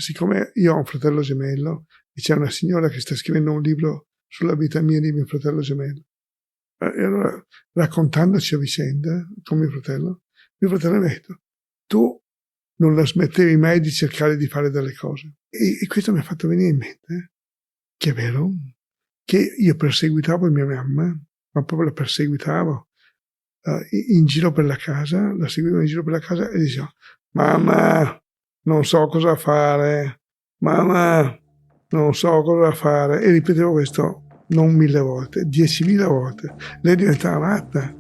siccome io ho un fratello gemello e c'è una signora che sta scrivendo un libro sulla vita mia e di mio fratello gemello, e allora raccontandoci a vicenda con mio fratello mi ha detto: tu non la smettevi mai di cercare di fare delle cose. E questo mi ha fatto venire in mente che è vero, che io perseguitavo mia mamma, ma proprio la perseguitavo in giro per la casa, la seguivo in giro per la casa e dicevo: mamma, non so cosa fare, mamma, non so cosa fare. E ripetevo questo non 1000 volte, 10.000 volte. Lei diventava matta.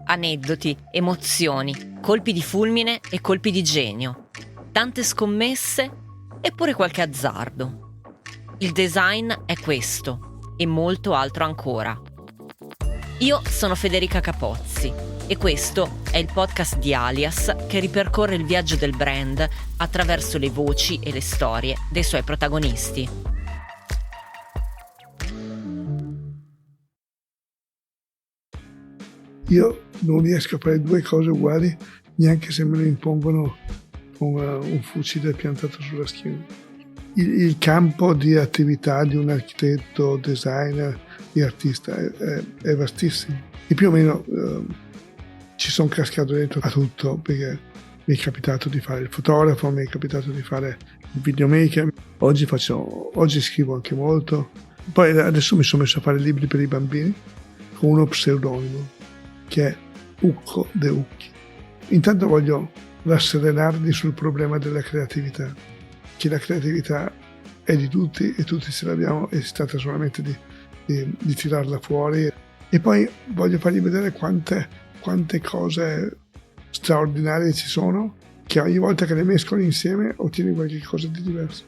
Aneddoti, emozioni, colpi di fulmine e colpi di genio, tante scommesse eppure qualche azzardo. Il design è questo e molto altro ancora. Io sono Federica Capozzi e questo è il podcast di Alias che ripercorre il viaggio del brand attraverso le voci e le storie dei suoi protagonisti. Io non riesco a fare due cose uguali neanche se me lo impongono con un fucile piantato sulla schiena. Il campo di attività di un architetto, designer e artista è vastissimo e più o meno ci sono cascato dentro a tutto, perché mi è capitato di fare il fotografo, mi è capitato di fare il videomaker, oggi scrivo anche molto, poi adesso mi sono messo a fare libri per i bambini con uno pseudonimo che è Ucco De Ucchi. Intanto voglio rasserenarli sul problema della creatività, che la creatività è di tutti e tutti ce l'abbiamo e si tratta solamente di tirarla fuori. E poi voglio fargli vedere quante cose straordinarie ci sono, che ogni volta che le mescoli insieme ottieni qualcosa di diverso.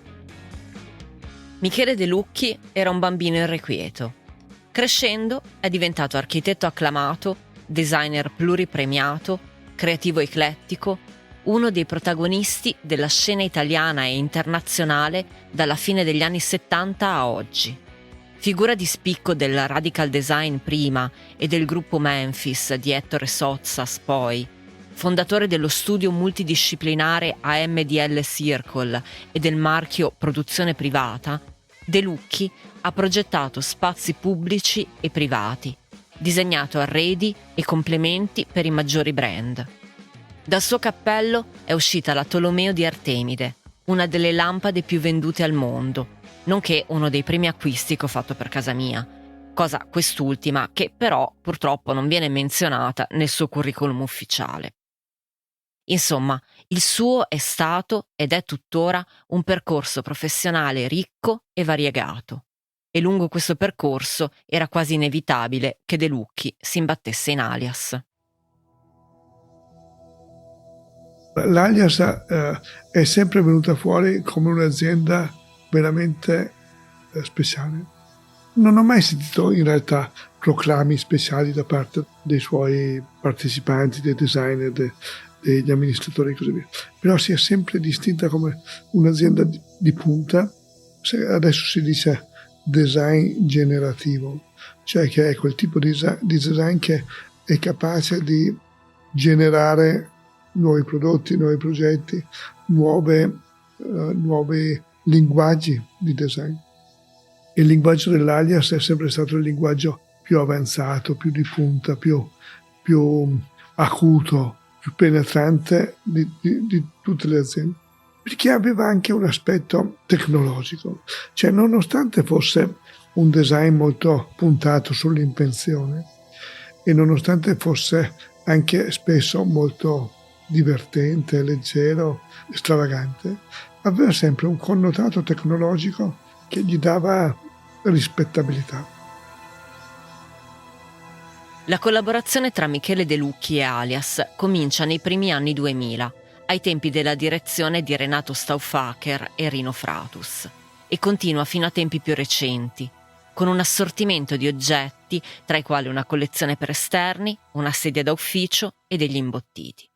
Michele De Lucchi era un bambino irrequieto. Crescendo è diventato architetto acclamato, designer pluripremiato, creativo eclettico, uno dei protagonisti della scena italiana e internazionale dalla fine degli anni 70 a oggi. Figura di spicco del radical design prima e del gruppo Memphis di Ettore Sottsass poi, fondatore dello studio multidisciplinare AMDL Circle e del marchio Produzione Privata, De Lucchi ha progettato spazi pubblici e privati, disegnato arredi e complementi per i maggiori brand. Dal suo cappello è uscita la Tolomeo di Artemide, una delle lampade più vendute al mondo, nonché uno dei primi acquisti che ho fatto per casa mia, cosa quest'ultima che però purtroppo non viene menzionata nel suo curriculum ufficiale. Insomma, il suo è stato ed è tuttora un percorso professionale ricco e variegato. E lungo questo percorso era quasi inevitabile che De Lucchi si imbattesse in Alias. L'Alias è sempre venuta fuori come un'azienda veramente speciale. Non ho mai sentito in realtà proclami speciali da parte dei suoi partecipanti, dei designer, degli amministratori e così via. Però si è sempre distinta come un'azienda di punta. Adesso si dice design generativo, cioè che è quel tipo di design che è capace di generare nuovi prodotti, nuovi progetti, nuovi linguaggi di design. Il linguaggio dell'Alias è sempre stato il linguaggio più avanzato, più di punta, più acuto, più penetrante di tutte le aziende, perché aveva anche un aspetto tecnologico, cioè nonostante fosse un design molto puntato sull'invenzione e nonostante fosse anche spesso molto divertente, leggero, stravagante, aveva sempre un connotato tecnologico che gli dava rispettabilità. La collaborazione tra Michele De Lucchi e Alias comincia nei primi anni 2000, ai tempi della direzione di Renato Stauffacher e Rino Fratus, e continua fino a tempi più recenti, con un assortimento di oggetti, tra i quali una collezione per esterni, una sedia da ufficio e degli imbottiti.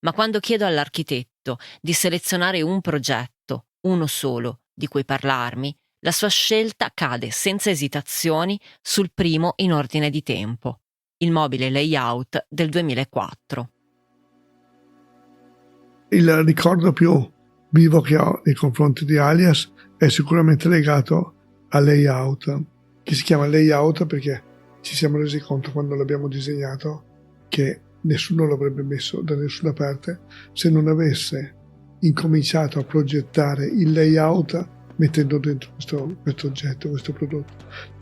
Ma quando chiedo all'architetto di selezionare un progetto, uno solo, di cui parlarmi, la sua scelta cade senza esitazioni sul primo in ordine di tempo, il mobile layout del 2004. Il ricordo più vivo che ho nei confronti di Alias è sicuramente legato al layout, che si chiama layout perché ci siamo resi conto quando l'abbiamo disegnato che nessuno l'avrebbe messo da nessuna parte se non avesse incominciato a progettare il layout mettendo dentro questo oggetto, questo prodotto,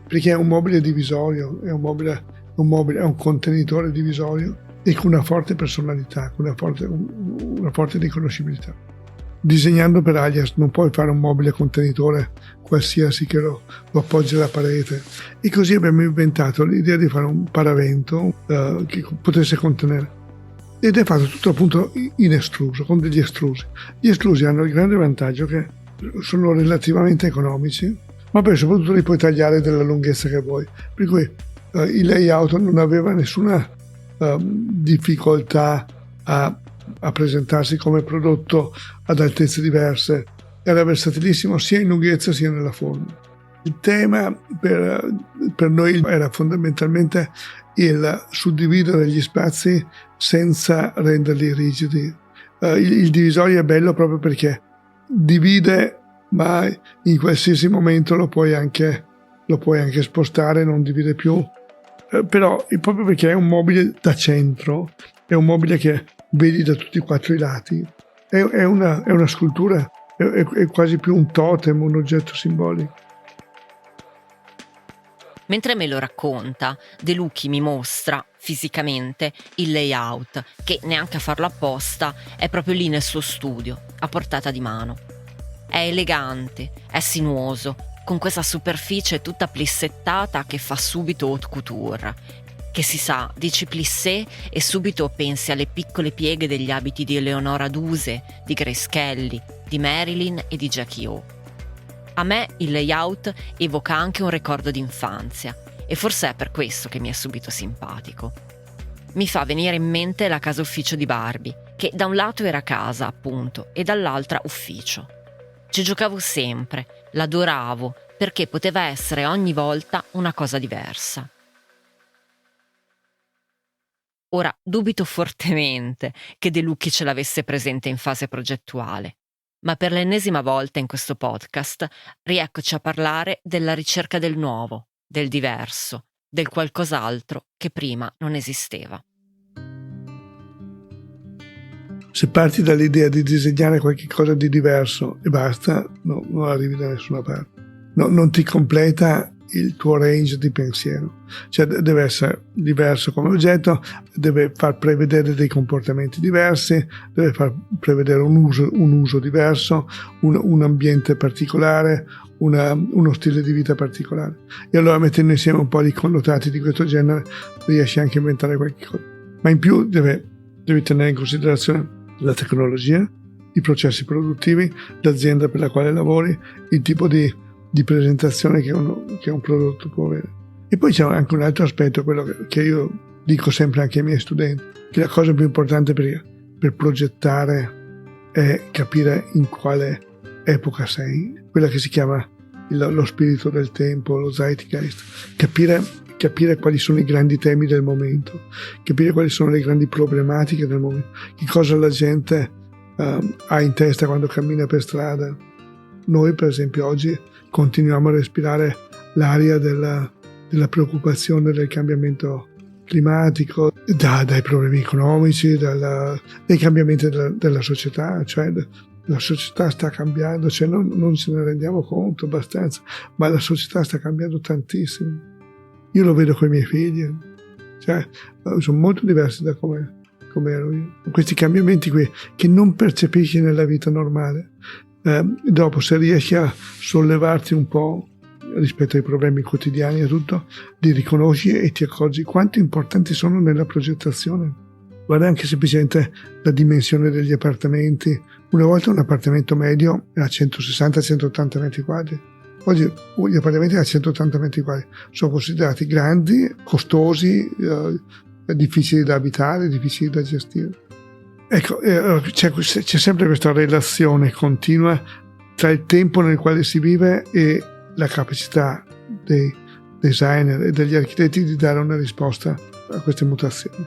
perché è un mobile divisorio, è un contenitore divisorio e con una forte personalità, con una forte riconoscibilità. Disegnando per Alias non puoi fare un mobile contenitore qualsiasi che lo appoggi alla parete, e così abbiamo inventato l'idea di fare un paravento che potesse contenere, ed è fatto tutto appunto in estruso, con degli estrusi. Gli estrusi hanno il grande vantaggio che sono relativamente economici, ma poi soprattutto li puoi tagliare della lunghezza che vuoi, per cui il layout non aveva nessuna difficoltà a presentarsi come prodotto ad altezze diverse, era versatilissimo sia in lunghezza sia nella forma. Il tema per noi era fondamentalmente il suddividere gli spazi senza renderli rigidi. Il divisorio è bello proprio perché divide, ma in qualsiasi momento lo puoi anche spostare, non divide più. Però proprio perché è un mobile da centro, è un mobile che vedi da tutti e quattro i lati, è una scultura, è quasi più un totem, un oggetto simbolico. Mentre me lo racconta, De Lucchi mi mostra fisicamente il layout, che neanche a farlo apposta è proprio lì nel suo studio, a portata di mano. È elegante, è sinuoso, con questa superficie tutta plissettata che fa subito haute couture, che si sa, dici plissé e subito pensi alle piccole pieghe degli abiti di Eleonora Duse, di Grace Kelly, di Marilyn e di Jackie O. A me il layout evoca anche un ricordo d'infanzia, e forse è per questo che mi è subito simpatico. Mi fa venire in mente la casa ufficio di Barbie, che da un lato era casa, appunto, e dall'altra ufficio. Ci giocavo sempre, l'adoravo, perché poteva essere ogni volta una cosa diversa. Ora, dubito fortemente che De Lucchi ce l'avesse presente in fase progettuale, ma per l'ennesima volta in questo podcast rieccoci a parlare della ricerca del nuovo, del diverso, del qualcos'altro che prima non esisteva. Se parti dall'idea di disegnare qualcosa di diverso e basta, non arrivi da nessuna parte. Non ti completa il tuo range di pensiero, cioè deve essere diverso come oggetto, deve far prevedere dei comportamenti diversi, deve far prevedere un uso diverso, un ambiente particolare, uno stile di vita particolare, e allora mettendo insieme un po' di connotati di questo genere riesci anche a inventare qualche cosa. Ma in più devi tenere in considerazione la tecnologia, i processi produttivi, l'azienda per la quale lavori, il tipo di presentazione che un prodotto può avere. E poi c'è anche un altro aspetto, quello che io dico sempre anche ai miei studenti, che la cosa più importante per progettare è capire in quale epoca sei, quella che si chiama lo spirito del tempo, lo zeitgeist, capire quali sono i grandi temi del momento, capire quali sono le grandi problematiche del momento, che cosa la gente ha in testa quando cammina per strada. Noi per esempio oggi continuiamo a respirare l'aria della preoccupazione del cambiamento climatico, dai problemi economici, dai cambiamenti della società, cioè la società sta cambiando, cioè non ce ne rendiamo conto abbastanza, ma la società sta cambiando tantissimo. Io lo vedo con i miei figli, cioè sono molto diversi da come ero io. Questi cambiamenti qui che non percepisci nella vita normale. Dopo, se riesci a sollevarti un po' rispetto ai problemi quotidiani e tutto, li riconosci e ti accorgi quanto importanti sono nella progettazione. Guarda anche semplicemente la dimensione degli appartamenti. Una volta un appartamento medio era 160-180 metri quadri. Oggi gli appartamenti da 180 metri quadri sono considerati grandi, costosi, difficili da abitare, difficili da gestire. Ecco, c'è sempre questa relazione continua tra il tempo nel quale si vive e la capacità dei designer e degli architetti di dare una risposta a queste mutazioni.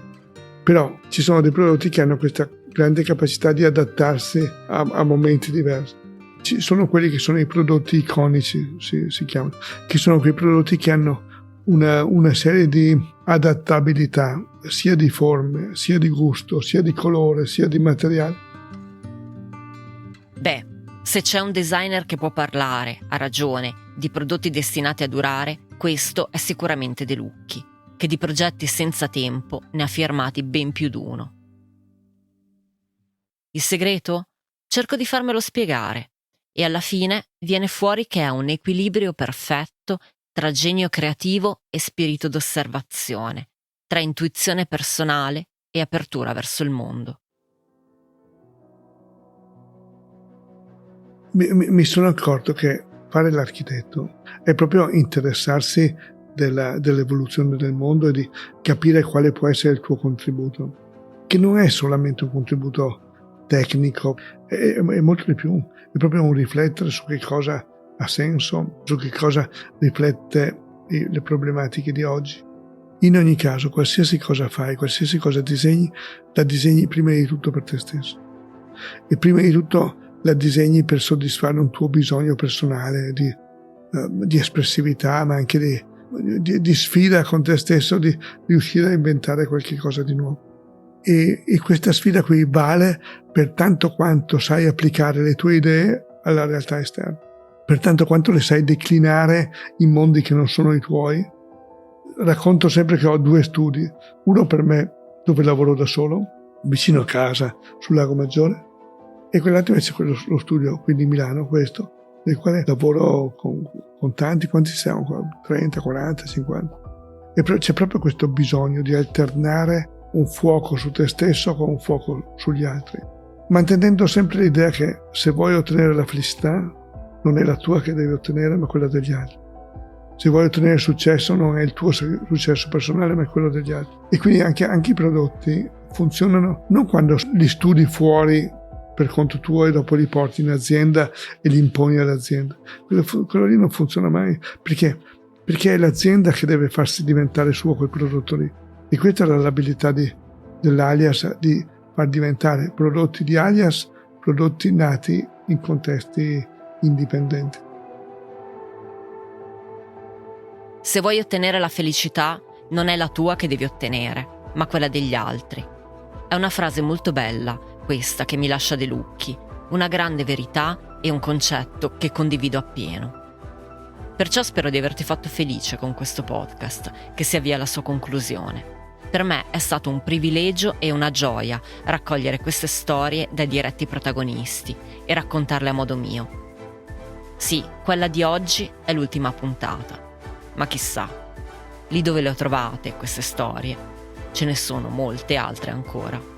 Però ci sono dei prodotti che hanno questa grande capacità di adattarsi a momenti diversi. Ci sono quelli che sono i prodotti iconici, si chiamano, che sono quei prodotti che hanno una serie di adattabilità, sia di forme, sia di gusto, sia di colore, sia di materiale. Beh, se c'è un designer che può parlare, a ragione, di prodotti destinati a durare, questo è sicuramente De Lucchi, che di progetti senza tempo ne ha firmati ben più d'uno. Il segreto? Cerco di farmelo spiegare e alla fine viene fuori che è un equilibrio perfetto tra genio creativo e spirito d'osservazione, tra intuizione personale e apertura verso il mondo. Mi sono accorto che fare l'architetto è proprio interessarsi dell'evoluzione del mondo e di capire quale può essere il tuo contributo, che non è solamente un contributo tecnico, è molto di più, è proprio un riflettere su che cosa ha senso, su che cosa riflette le problematiche di oggi. In ogni caso, qualsiasi cosa fai, qualsiasi cosa disegni, la disegni prima di tutto per te stesso. E prima di tutto la disegni per soddisfare un tuo bisogno personale di espressività, ma anche di sfida con te stesso, di riuscire a inventare qualche cosa di nuovo. E questa sfida qui vale per tanto quanto sai applicare le tue idee alla realtà esterna, per tanto quanto le sai declinare in mondi che non sono i tuoi. Racconto sempre che ho 2 studi, uno per me dove lavoro da solo, vicino a casa, sul Lago Maggiore, e quell'altro invece è lo studio qui di Milano, questo, nel quale lavoro con tanti, quanti siamo? 30, 40, 50. E c'è proprio questo bisogno di alternare un fuoco su te stesso con un fuoco sugli altri, mantenendo sempre l'idea che se vuoi ottenere la felicità non è la tua che devi ottenere ma quella degli altri. Se vuoi ottenere successo non è il tuo successo personale ma è quello degli altri. E quindi anche i prodotti funzionano non quando li studi fuori per conto tuo e dopo li porti in azienda e li imponi all'azienda. Quello lì non funziona mai, perché è l'azienda che deve farsi diventare suo quel prodotto lì. E questa era l'abilità dell'Alias, di far diventare prodotti di Alias, prodotti nati in contesti indipendenti. Se vuoi ottenere la felicità, non è la tua che devi ottenere, ma quella degli altri. È una frase molto bella, questa che mi lascia De Lucchi, una grande verità e un concetto che condivido appieno. Perciò spero di averti fatto felice con questo podcast, che si avvia alla sua conclusione. Per me è stato un privilegio e una gioia raccogliere queste storie dai diretti protagonisti e raccontarle a modo mio. Sì, quella di oggi è l'ultima puntata, ma chissà, lì dove le ho trovate queste storie, ce ne sono molte altre ancora.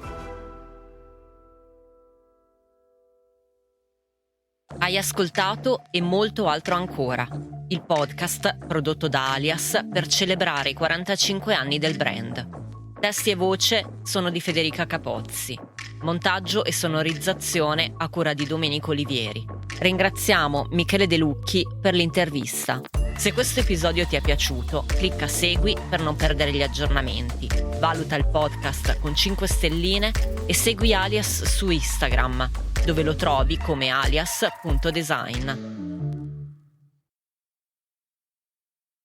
Hai ascoltato E molto altro ancora, il podcast prodotto da Alias per celebrare i 45 anni del brand. Testi e voce sono di Federica Capozzi. Montaggio e sonorizzazione a cura di Domenico Olivieri. Ringraziamo Michele De Lucchi per l'intervista. Se questo episodio ti è piaciuto, clicca segui per non perdere gli aggiornamenti. Valuta il podcast con 5 stelline e segui Alias su Instagram, dove lo trovi come alias.design.